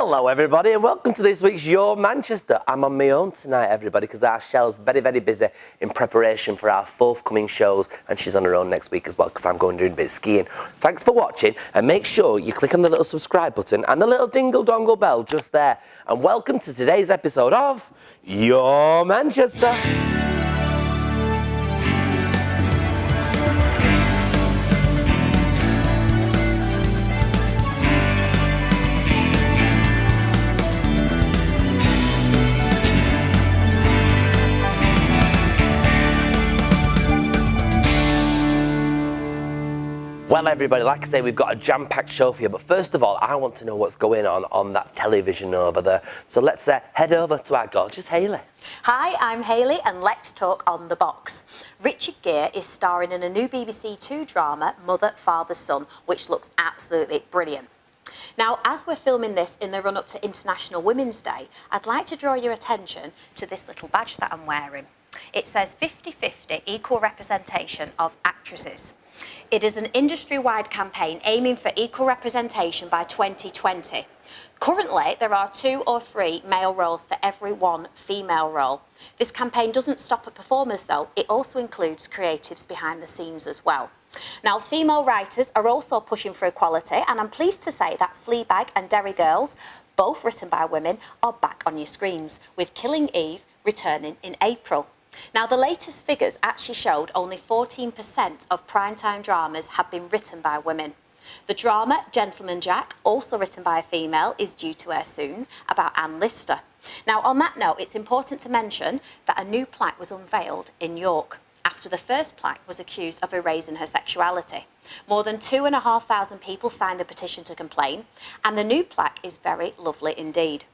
Hello everybody and welcome to this week's Your Manchester. I'm on my own tonight everybody because our Shell's very busy in preparation for our forthcoming shows and she's on her own next week as well because I'm going to do a bit of skiing. Thanks for watching and make sure you click on the little subscribe button and the little dingle dongle bell just there. And welcome to today's episode of Your Manchester. Well everybody, like I say, we've got a jam-packed show for you, but first of all, I want to know what's going on that television over there. So let's head over to our gorgeous Hayley. Hi, I'm Hayley and let's talk On the Box. Richard Gere is starring in a new BBC Two drama, Mother, Father, Son, which looks absolutely brilliant. Now, as we're filming this in the run-up to International Women's Day, I'd like to draw your attention to this little badge that I'm wearing. It says 50-50 equal representation of actresses. It is an industry-wide campaign aiming for equal representation by 2020. Currently, there are 2 or 3 male roles for every 1 female role. This campaign doesn't stop at performers though, it also includes creatives behind the scenes as well. Now, female writers are also pushing for equality and I'm pleased to say that Fleabag and Derry Girls, both written by women, are back on your screens, with Killing Eve returning in April. Now, the latest figures actually showed only 14% of primetime dramas have been written by women. The drama Gentleman Jack, also written by a female, is due to air soon, about Anne Lister. Now, on that note, it's important to mention that a new plaque was unveiled in York after the first plaque was accused of erasing her sexuality. More than 2,500 people signed the petition to complain, and the new plaque is very lovely indeed.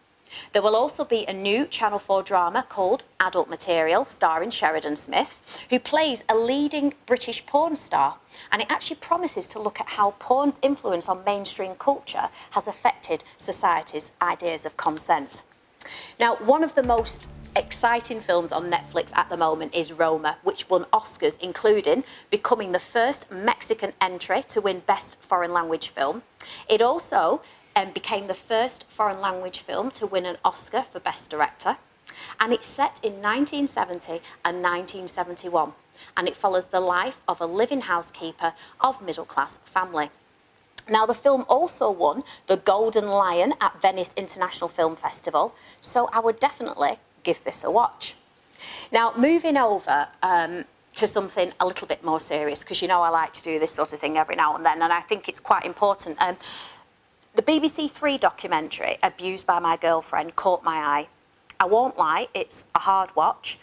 There will also be a new Channel 4 drama called Adult Material, starring Sheridan Smith, who plays a leading British porn star. And it actually promises to look at how porn's influence on mainstream culture has affected society's ideas of consent. Now, one of the most exciting films on Netflix at the moment is Roma, which won Oscars, including becoming the first Mexican entry to win Best Foreign Language Film. It also became the first foreign language film to win an Oscar for Best Director. And it's set in 1970 and 1971. And it follows the life of a living housekeeper of middle-class family. Now, the film also won the Golden Lion at Venice International Film Festival, so I would definitely give this a watch. Now, moving over to something a little bit more serious, because you know I like to do this sort of thing every now and then, and I think it's quite important. The BBC Three documentary, Abused by My Girlfriend, caught my eye. I won't lie, it's a hard watch,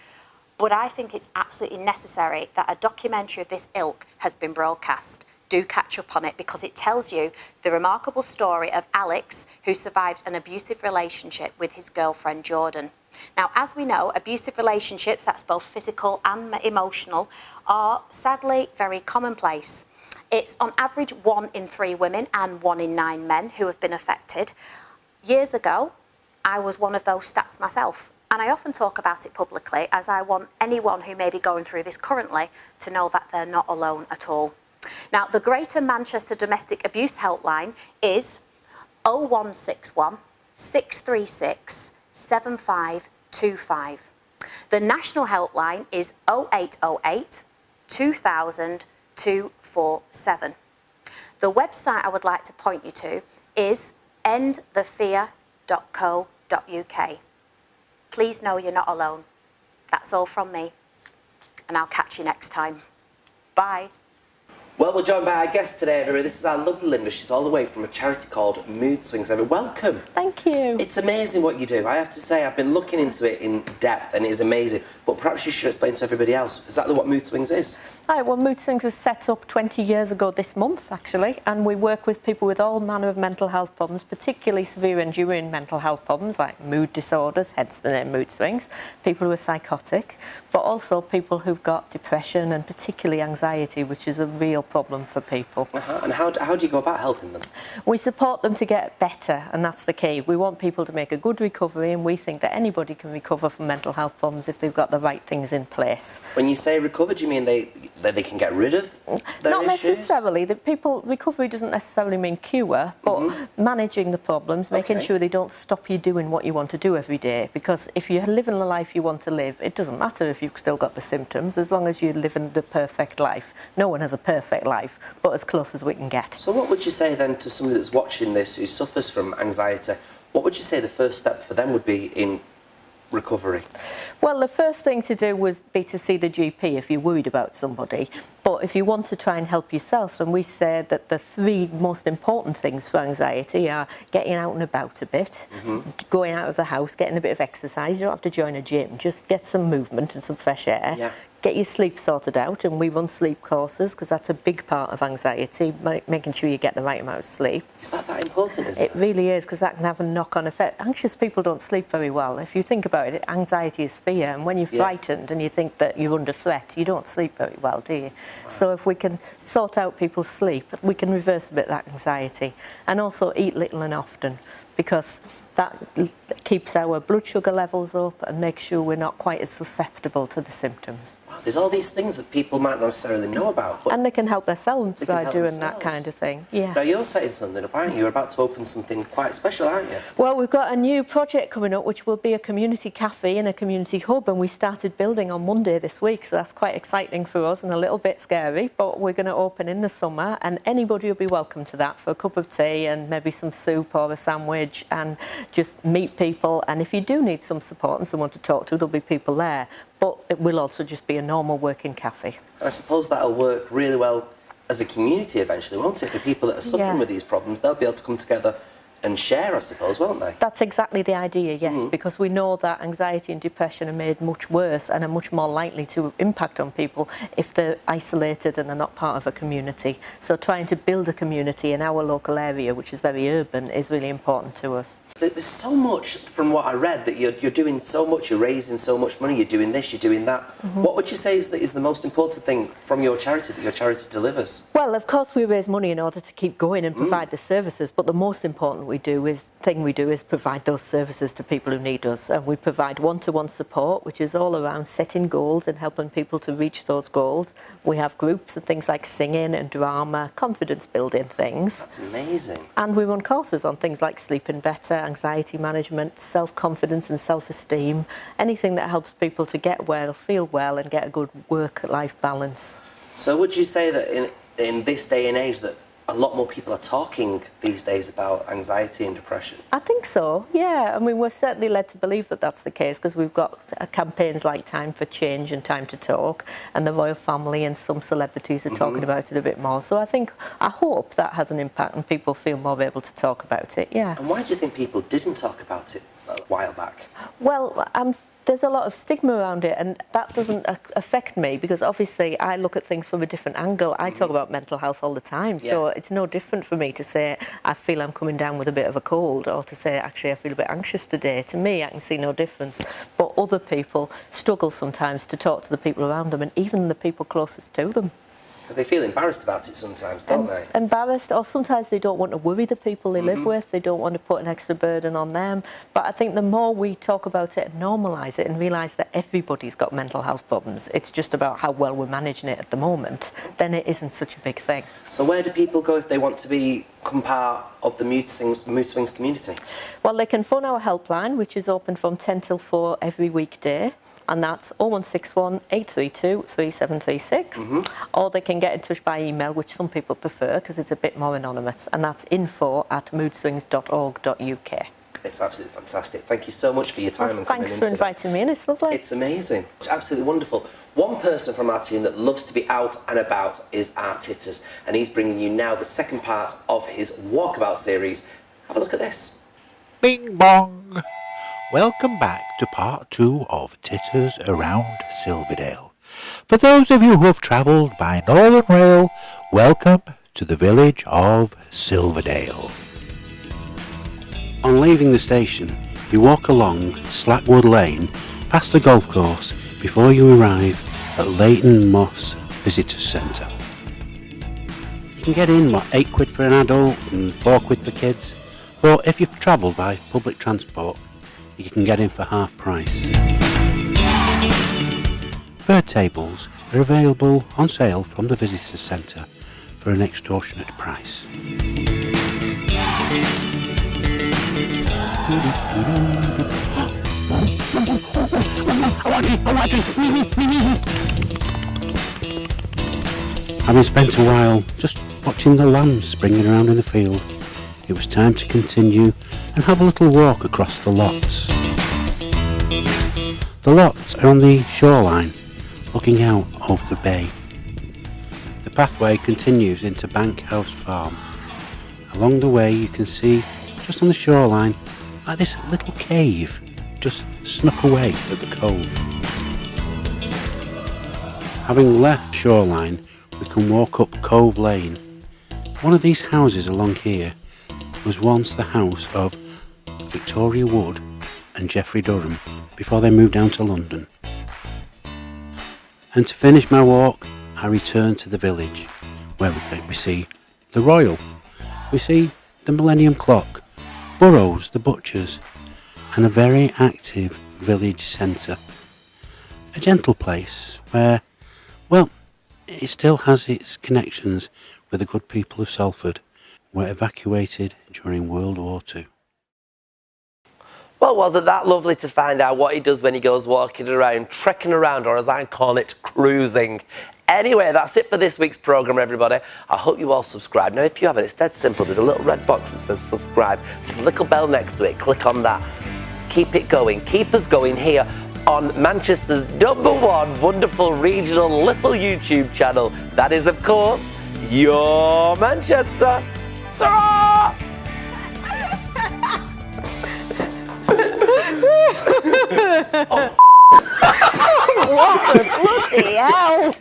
but I think it's absolutely necessary that a documentary of this ilk has been broadcast. Do catch up on it because it tells you the remarkable story of Alex, who survived an abusive relationship with his girlfriend Jordan. Now, as we know, abusive relationships, that's both physical and emotional, are sadly very commonplace. It's on average 1 in 3 women and 1 in 9 men who have been affected. Years ago, I was one of those stats myself, and I often talk about it publicly as I want anyone who may be going through this currently to know that they're not alone at all. Now, the Greater Manchester Domestic Abuse Helpline is 0161 636 7525. The national helpline is 0808 2000 247. The website I would like to point you to is endthefear.co.uk. Please know you're not alone. That's all from me, and I'll catch you next time. Bye. Well, we're joined by our guest today, everybody. This is our lovely Linda. She's all the way from a charity called Moodswings. Welcome. Thank you. It's amazing what you do. I have to say, I've been looking into it in depth and it is amazing. But perhaps you should explain to everybody else exactly what Moodswings is. Right, well, Moodswings was set up 20 years ago this month, actually, and we work with people with all manner of mental health problems, particularly severe enduring mental health problems like mood disorders, hence the name Moodswings, people who are psychotic, but also people who've got depression and particularly anxiety, which is a real problem for people. And how do you go about helping them? We support them to get better, and that's the key. We want people to make a good recovery, and we think that anybody can recover from mental health problems if they've got the right things in place. When you say recover, do you mean that they can get rid of their Not issues? necessarily. Recovery doesn't necessarily mean cure, but managing the problems, making sure they don't stop you doing what you want to do every day. Because if you're living the life you want to live, it doesn't matter if you've still got the symptoms, as long as you're living the perfect life. No one has a perfect life, but as close as we can get. So what would you say then to somebody that's watching this who suffers from anxiety? What would you say the first step for them would be in recovery? Well, the first thing to do would be to see the GP if you're worried about somebody. But if you want to try and help yourself, then we say that the 3 most important things for anxiety are getting out and about a bit, going out of the house, getting a bit of exercise. You don't have to join a gym, just get some movement and some fresh air. Yeah. Get your sleep sorted out, and we run sleep courses because that's a big part of anxiety, making sure you get the right amount of sleep. Is that important, is It really is, because that can have a knock-on effect. Anxious people don't sleep very well. If you think about it, anxiety is fear, and when you're frightened and you think that you're under threat, you don't sleep very well, do you? Wow. So if we can sort out people's sleep, we can reverse a bit that anxiety. And also eat little and often, because that keeps our blood sugar levels up and makes sure we're not quite as susceptible to the symptoms. Wow, there's all these things that people might not necessarily know about. But and they can help themselves by doing themselves. that kind of thing. Yeah. Now you're setting something up, aren't you? You're about to open something quite special, aren't you? Well, we've got a new project coming up, which will be a community cafe and a community hub, and we started building on Monday this week, so that's quite exciting for us and a little bit scary, but we're going to open in the summer, and anybody will be welcome to that for a cup of tea and maybe some soup or a sandwich, and just meet people. And if you do need some support and someone to talk to, there'll be people there, but it will also just be a normal working cafe. And I suppose that'll work really well as a community eventually, won't it? For people that are suffering with these problems, they'll be able to come together and share, I suppose, won't they? That's exactly the idea, yes, because we know that anxiety and depression are made much worse and are much more likely to impact on people if they're isolated and they're not part of a community. So trying to build a community in our local area, which is very urban, is really important to us. There's so much, from what I read, that you're doing so much, you're raising so much money, you're doing this, you're doing that. What would you say is the most important thing from your charity that your charity delivers? Well, of course we raise money in order to keep going and provide the services, but the most important thing we do is provide those services to people who need us. And we provide one-to-one support, which is all around setting goals and helping people to reach those goals. We have groups and things like singing and drama, confidence building things. That's amazing. And we run courses on things like sleeping better, anxiety management, self-confidence and self-esteem, anything that helps people to get well, feel well and get a good work-life balance. So would you say that in this day and age that a lot more people are talking these days about anxiety and depression? I think so, yeah. I mean, we're certainly led to believe that that's the case because we've got campaigns like Time for Change and Time to Talk, and the Royal Family and some celebrities are talking about it a bit more. So I hope that has an impact and people feel more able to talk about it, yeah. And why do you think people didn't talk about it a while back? Well, there's a lot of stigma around it, and that doesn't affect me because obviously I look at things from a different angle. I talk about mental health all the time, so it's no different for me to say I feel I'm coming down with a bit of a cold or to say actually I feel a bit anxious today. To me, I can see no difference. But other people struggle sometimes to talk to the people around them and even the people closest to them. Because they feel embarrassed about it sometimes, don't they? Embarrassed, or sometimes they don't want to worry the people they live with. They don't want to put an extra burden on them. But I think the more we talk about it and normalise it and realise that everybody's got mental health problems, it's just about how well we're managing it at the moment, then it isn't such a big thing. So where do people go if they want to become part of the Moodswings community? Well, they can phone our helpline, which is open from 10 till 4 every weekday. And that's 0161 832 3736. Or they can get in touch by email, which some people prefer because it's a bit more anonymous. And that's info@moodswings.org.uk. It's absolutely fantastic. Thank you so much for your time and coming in. Thanks for inviting me in. It's lovely. It's amazing. It's absolutely wonderful. One person from our team that loves to be out and about is our Titters. And he's bringing you now the second part of his Walkabout series. Have a look at this. Bing bong! Welcome back to part 2 of Titters Around Silverdale. For those of you who have travelled by Northern Rail, welcome to the village of Silverdale. On leaving the station, you walk along Slackwood Lane past the golf course before you arrive at Leighton Moss Visitors Centre. You can get in, £8 for an adult and £4 for kids, but if you've travelled by public transport, you can get in for half price. Preferred tables are available on sale from the visitor centre for an extortionate price. Having spent a while just watching the lambs springing around in the field, it was time to continue and have a little walk across the lots. The lots are on the shoreline, looking out over the bay. The pathway continues into Bank House Farm. Along the way you can see, just on the shoreline, like this little cave just snuck away at the cove. Having left shoreline, we can walk up Cove Lane. One of these houses along here was once the house of Victoria Wood and Geoffrey Durham before they moved down to London. And to finish my walk, I return to the village, where we see the Royal, we see the Millennium Clock, Burrows, the butchers, and a very active village centre. A gentle place where, well, it still has its connections with the good people of Salford, who were evacuated during World War II. Well, wasn't that lovely to find out what he does when he goes walking around, trekking around, or as I call it, cruising. Anyway, that's it for this week's programme, everybody. I hope you all subscribe. Now, if you haven't, it's dead simple. There's a little red box that says subscribe. There's a little bell next to it. Click on that. Keep it going. Keep us going here on Manchester's #1 wonderful regional little YouTube channel. That is, of course, Your Manchester. Ta-ra! Oh. What a bloody hell!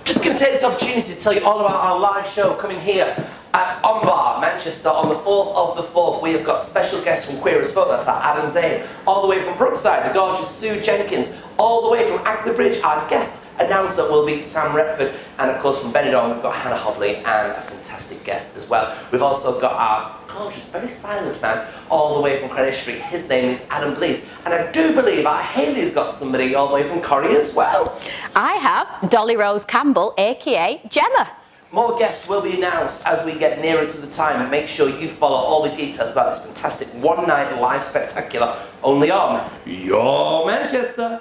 Just going to take this opportunity to tell you all about our live show coming here at On Bar, Manchester, on the 4th of the 4th. We have got special guests from Queer as Folk, that's Adam Zane, all the way from Brookside, the gorgeous Sue Jenkins, all the way from Ackley Bridge, our guest announcer will be Sam Retford, and of course from Benidorm we've got Hannah Hobley and a fantastic guest as well. We've also got our gorgeous, very silent man all the way from Greenwich Street. His name is Adam Blease, and I do believe our Hayley's got somebody all the way from Corrie as well. I have Dolly Rose Campbell, aka Gemma. More guests will be announced as we get nearer to the time, and make sure you follow all the details about this fantastic one-night live spectacular only on Your Manchester.